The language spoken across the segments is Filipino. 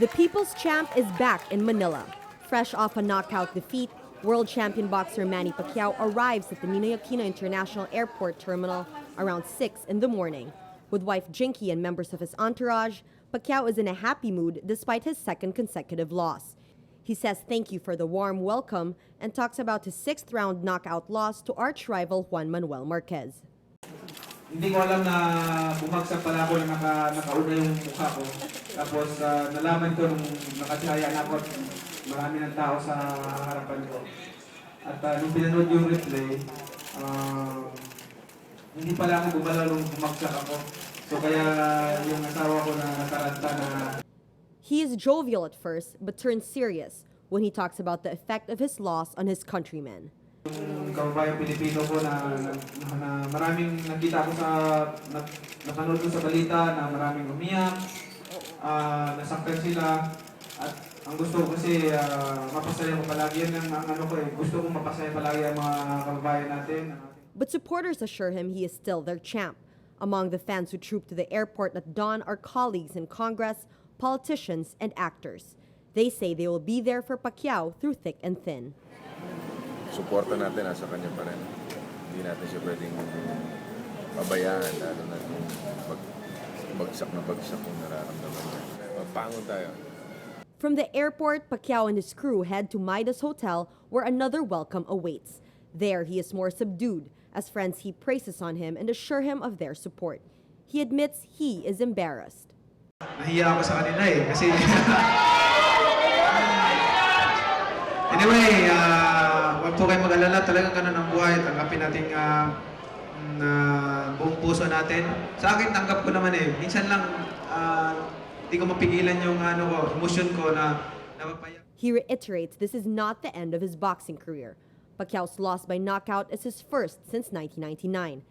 The People's Champ is back in Manila. Fresh off a knockout defeat, world champion boxer Manny Pacquiao arrives at the Ninoy Aquino International Airport Terminal around 6 in the morning. With wife Jinky and members of his entourage, Pacquiao is in a happy mood despite his second consecutive loss. He says thank you for the warm welcome and talks about his 6th round knockout loss to arch rival Juan Manuel Marquez. Hindi ko alam na bumagsak pala ako na nakauna yung mukha ko. Tapos nalaman ko nung nakatihaya na ako at marami ng tao sa harapan ko. At nung pinanood yung replay, hindi pala ako gumalaw nung bumagsak ako. So kaya yung asawa ko na nataranta na... He is jovial at first but turns serious when he talks about the effect of his loss on his countrymen. Yung kababayang Pilipino ko na maraming nakita ko sa napanood ko sa balita na maraming umiyak, nasaktan sila at ang gusto ko kasi mapasaya ko palagi yan ang ano ko gusto kong mapasaya palagi ang mga kababayan natin. But supporters assure him he is still their champ. Among the fans who trooped to the airport at dawn are colleagues in Congress, politicians and actors. They say they will be there for Pacquiao through thick and thin. Suporta natin nasa kanya pa rin. Hindi natin siya pwedeng pabayaan, lalo na kung bagsak kung nararamdaman niya. Magpangon tayo. From the airport, Pacquiao and his crew head to Midas Hotel where another welcome awaits. There, he is more subdued as friends heap praises on him and assure him of their support. He admits he is embarrassed. Nahiya ako sa kanila kasi... Anyway, huwag po kayo mag-alala, talagang ganun ang buhay. Tanggapin natin buong puso natin. Sa akin, tanggap ko naman Minsan lang, hindi ko mapigilan yung emosyon ko na napapayak. He reiterates this is not the end of his boxing career. Pacquiao's loss by knockout is his first since 1999.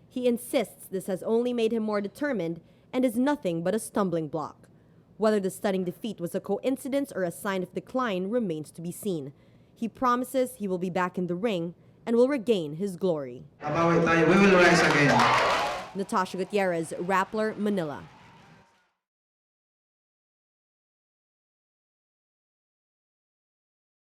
He insists this has only made him more determined and is nothing but a stumbling block. Whether the stunning defeat was a coincidence or a sign of decline remains to be seen. He promises he will be back in the ring and will regain his glory. We will rise again. Natasha Gutierrez, Rappler, Manila.